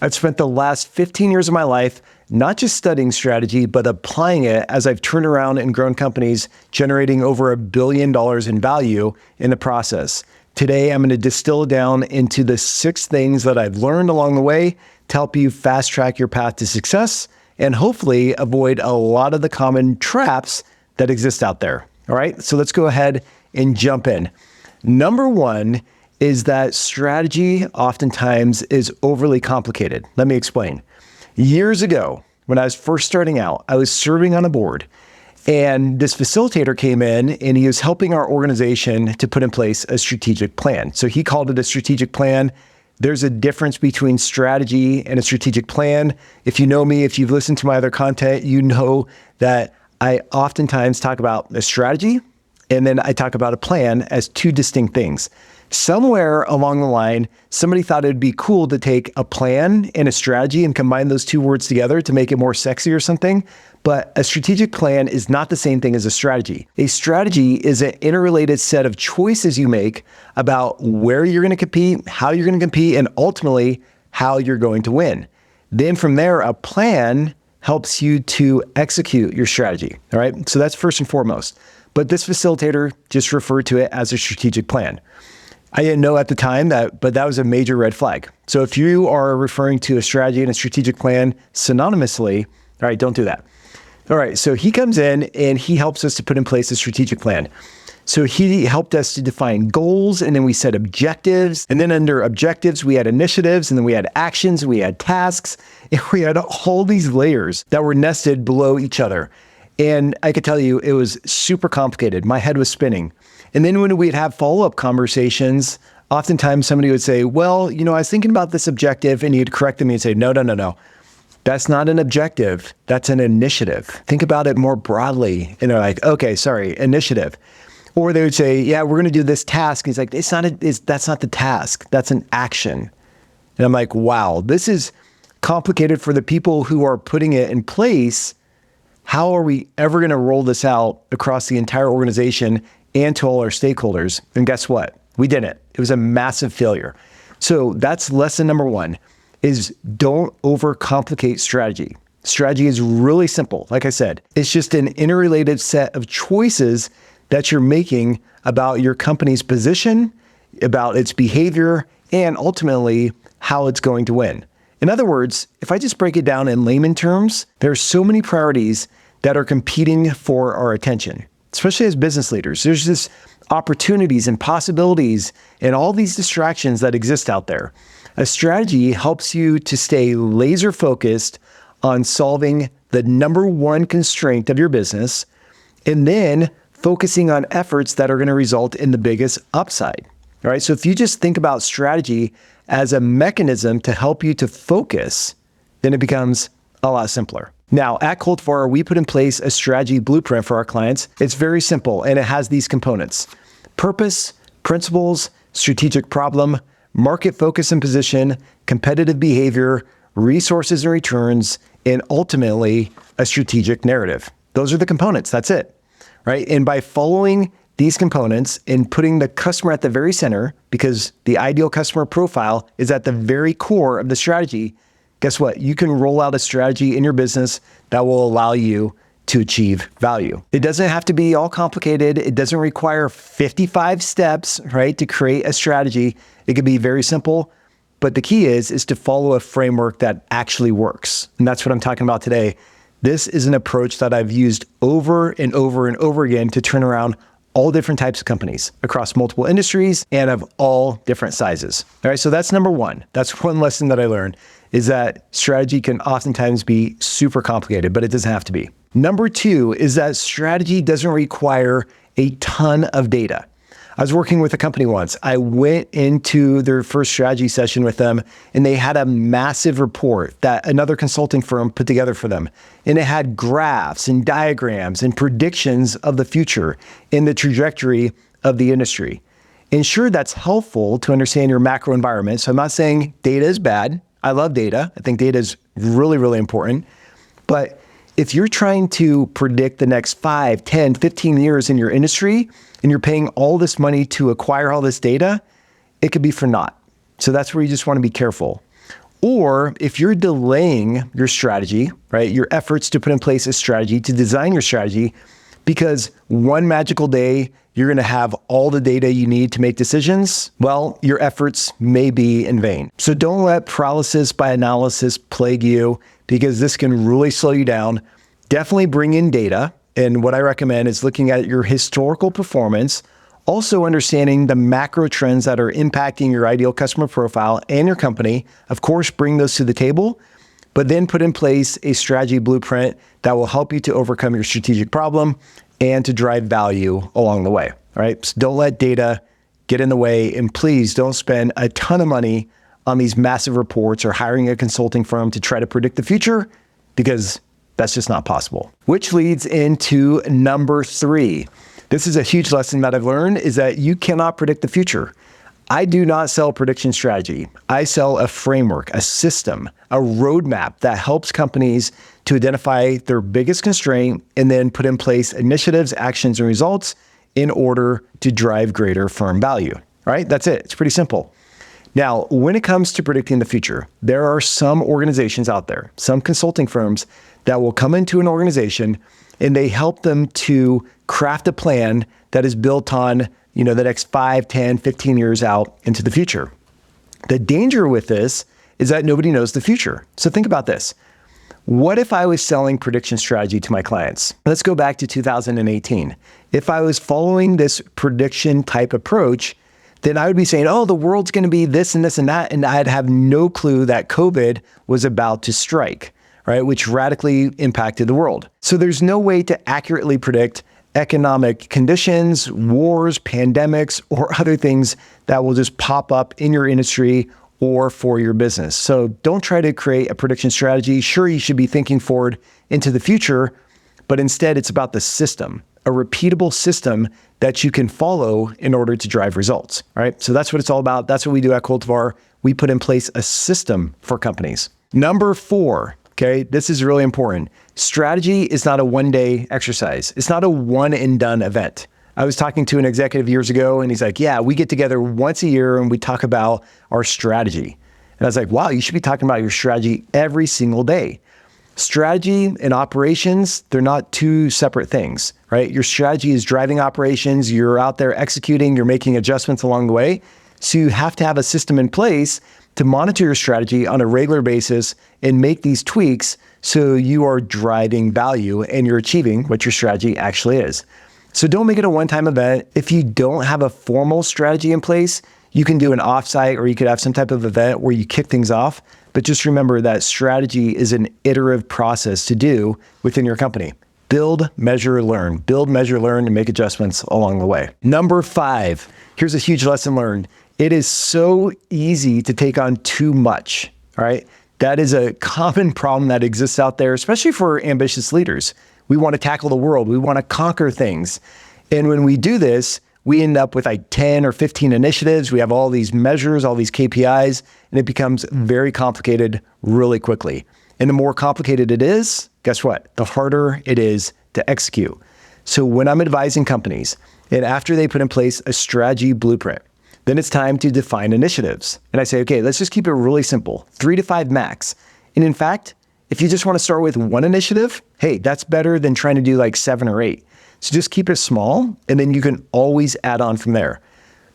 I've spent the last 15 years of my life not just studying strategy, but applying it as I've turned around and grown companies, generating over $1 billion in value in the process. Today, I'm going to distill it down into the 6 things that I've learned along the way to help you fast track your path to success and hopefully avoid a lot of the common traps that exist out there. All right, so let's go ahead and jump in. Number 1 is that strategy oftentimes is overly complicated. Let me explain. Years ago, when I was first starting out, I was serving on a board, and this facilitator came in and he was helping our organization to put in place a strategic plan. So he called it a strategic plan. There's a difference between strategy and a strategic plan. If you know me, if you've listened to my other content, you know that I oftentimes talk about a strategy and then I talk about a plan as 2 distinct things. Somewhere along the line, somebody thought it'd be cool to take a plan and a strategy and combine those 2 words together to make it more sexy or something. But a strategic plan is not the same thing as a strategy. A strategy is an interrelated set of choices you make about where you're going to compete, how you're going to compete, and ultimately how you're going to win. Then from there, a plan helps you to execute your strategy. All right. So that's first and foremost. But this facilitator just referred to it as a strategic plan. I didn't know at the time but that was a major red flag. So if you are referring to a strategy and a strategic plan synonymously, all right, don't do that. All right, so he comes in and he helps us to put in place a strategic plan. So he helped us to define goals, and then we set objectives, and then under objectives, we had initiatives, and then we had actions, and we had tasks, and we had all these layers that were nested below each other. And I could tell you it was super complicated. My head was spinning. And then when we'd have follow-up conversations, oftentimes somebody would say, well, I was thinking about this objective, and you'd correct them and you'd say, no. That's not an objective. That's an initiative. Think about it more broadly. And they're like, okay, sorry, initiative. Or they would say, yeah, we're going to do this task. And he's like, that's not the task. That's an action. And I'm like, wow, this is complicated for the people who are putting it in place. How are we ever going to roll this out across the entire organization and to all our stakeholders? And guess what? We didn't. It was a massive failure. So that's lesson number 1. Is don't overcomplicate strategy. Strategy is really simple. Like I said, it's just an interrelated set of choices that you're making about your company's position, about its behavior, and ultimately how it's going to win. In other words, if I just break it down in layman terms, there are so many priorities that are competing for our attention, especially as business leaders. There's just opportunities and possibilities and all these distractions that exist out there. A strategy helps you to stay laser focused on solving the number 1 constraint of your business and then focusing on efforts that are going to result in the biggest upside. All right. So if you just think about strategy as a mechanism to help you to focus, then it becomes a lot simpler. Now at Coltivar, we put in place a strategy blueprint for our clients. It's very simple and it has these components: purpose, principles, strategic problem, market focus and position, competitive behavior, resources and returns, and ultimately a strategic narrative. Those are the components. That's it, right? And by following these components and putting the customer at the very center, because the ideal customer profile is at the very core of the strategy, guess what? You can roll out a strategy in your business that will allow you to achieve value. It doesn't have to be all complicated. It doesn't require 55 steps, right, to create a strategy. It can be very simple, but the key is to follow a framework that actually works. And that's what I'm talking about today. This is an approach that I've used over and over and over again to turn around all different types of companies across multiple industries and of all different sizes. All right, so that's number 1. That's one lesson that I learned, is that strategy can oftentimes be super complicated, but it doesn't have to be. Number 2 is that strategy doesn't require a ton of data. I was working with a company once. I went into their first strategy session with them, and they had a massive report that another consulting firm put together for them. And it had graphs and diagrams and predictions of the future and the trajectory of the industry. And sure, that's helpful to understand your macro environment. So I'm not saying data is bad. I love data. I think data is really, really important. But if you're trying to predict the next 5, 10, 15 years in your industry, and you're paying all this money to acquire all this data, it could be for naught. So that's where you just want to be careful. Or if you're delaying your strategy, right, your efforts to put in place a strategy, to design your strategy, because one magical day you're going to have all the data you need to make decisions, well, your efforts may be in vain. So don't let paralysis by analysis plague you, because this can really slow you down. Definitely bring in data. And what I recommend is looking at your historical performance, also understanding the macro trends that are impacting your ideal customer profile and your company. Of course, bring those to the table, but then put in place a strategy blueprint that will help you to overcome your strategic problem and to drive value along the way. All right. So don't let data get in the way, and please don't spend a ton of money on these massive reports or hiring a consulting firm to try to predict the future, because that's just not possible. Which leads into number 3. This is a huge lesson that I've learned, is that you cannot predict the future. I do not sell prediction strategy. I sell a framework, a system, a roadmap that helps companies to identify their biggest constraint and then put in place initiatives, actions, and results in order to drive greater firm value. All right, that's it. It's pretty simple. Now, when it comes to predicting the future, there are some organizations out there, some consulting firms that will come into an organization and they help them to craft a plan that is built on, the next 5, 10, 15 years out into the future. The danger with this is that nobody knows the future. So think about this. What if I was selling prediction strategy to my clients? Let's go back to 2018. If I was following this prediction type approach, then I would be saying, oh, the world's going to be this and this and that, and I'd have no clue that COVID was about to strike, right? Which radically impacted the world. So there's no way to accurately predict economic conditions, wars, pandemics, or other things that will just pop up in your industry or for your business. So don't try to create a prediction strategy. Sure, you should be thinking forward into the future, but instead it's about the system, a repeatable system that you can follow in order to drive results. All right. So that's what it's all about. That's what we do at Coltivar. We put in place a system for companies. Number 4. Okay, this is really important. Strategy is not a one-day exercise. It's not a one and done event. I was talking to an executive years ago and he's like, yeah, we get together once a year and we talk about our strategy. And I was like, wow, you should be talking about your strategy every single day. Strategy and operations, they're not two separate things, right? Your strategy is driving operations. You're out there executing, you're making adjustments along the way. So you have to have a system in place to monitor your strategy on a regular basis and make these tweaks so you are driving value and you're achieving what your strategy actually is. So don't make it a one-time event. If you don't have a formal strategy in place, you can do an offsite or you could have some type of event where you kick things off. But just remember that strategy is an iterative process to do within your company. Build, measure, learn. Build, measure, learn, and make adjustments along the way. Number 5, here's a huge lesson learned. It is so easy to take on too much, all right? That is a common problem that exists out there, especially for ambitious leaders. We want to tackle the world. We want to conquer things. And when we do this, we end up with like 10 or 15 initiatives. We have all these measures, all these KPIs, and it becomes very complicated really quickly. And the more complicated it is, guess what? The harder it is to execute. So when I'm advising companies, and after they put in place a strategy blueprint, then it's time to define initiatives. And I say, okay, let's just keep it really simple, 3 to 5 max. And in fact, if you just want to start with one initiative, hey, that's better than trying to do like 7 or 8. So just keep it small, and then you can always add on from there.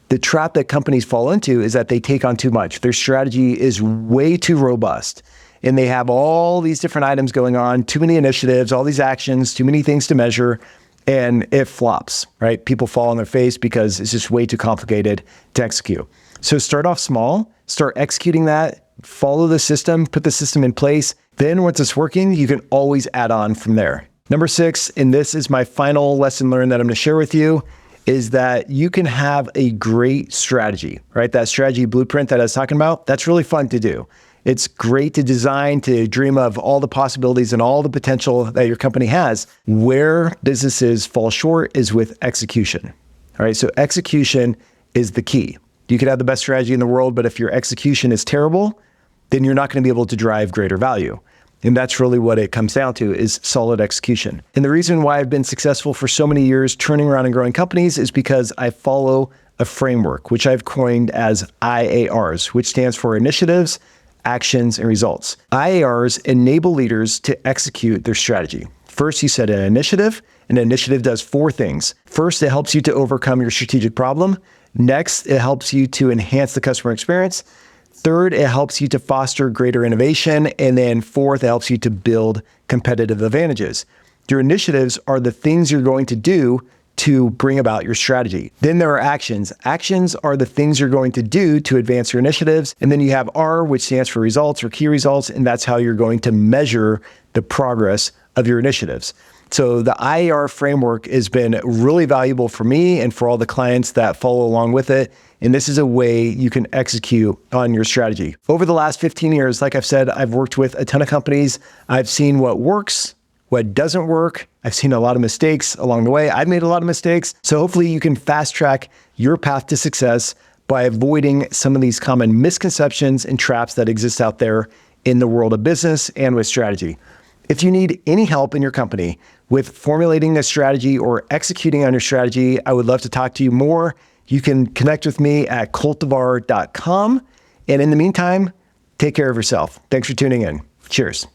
The trap that companies fall into is that they take on too much. Their strategy is way too robust, and they have all these different items going on, too many initiatives, all these actions, too many things to measure, and it flops, right? People fall on their face because it's just way too complicated to execute. So start off small, start executing that, follow the system, put the system in place. Then once it's working, you can always add on from there. Number 6, and this is my final lesson learned that I'm going to share with you, is that you can have a great strategy, right? That strategy blueprint that I was talking about, that's really fun to do. It's great to design, to dream of all the possibilities and all the potential that your company has. Where businesses fall short is with execution. All right, so execution is the key. You could have the best strategy in the world, but if your execution is terrible, then you're not going to be able to drive greater value. And that's really what it comes down to, is solid execution. And the reason why I've been successful for so many years turning around and growing companies is because I follow a framework, which I've coined as IARs, which stands for initiatives, actions, and results. IARs enable leaders to execute their strategy. First, you set an initiative. An initiative does 4 things. First, it helps you to overcome your strategic problem. Next, it helps you to enhance the customer experience. Third, it helps you to foster greater innovation. And then fourth, it helps you to build competitive advantages. Your initiatives are the things you're going to do to bring about your strategy. Then there are actions. Actions are the things you're going to do to advance your initiatives. And then you have R, which stands for results or key results, and that's how you're going to measure the progress of your initiatives. So the IAR framework has been really valuable for me and for all the clients that follow along with it. And this is a way you can execute on your strategy. Over the last 15 years, like I've said, I've worked with a ton of companies. I've seen what works, what doesn't work. I've seen a lot of mistakes along the way. I've made a lot of mistakes. So hopefully you can fast track your path to success by avoiding some of these common misconceptions and traps that exist out there in the world of business and with strategy. If you need any help in your company with formulating a strategy or executing on your strategy, I would love to talk to you more. You can connect with me at coltivar.com. And in the meantime, take care of yourself. Thanks for tuning in. Cheers.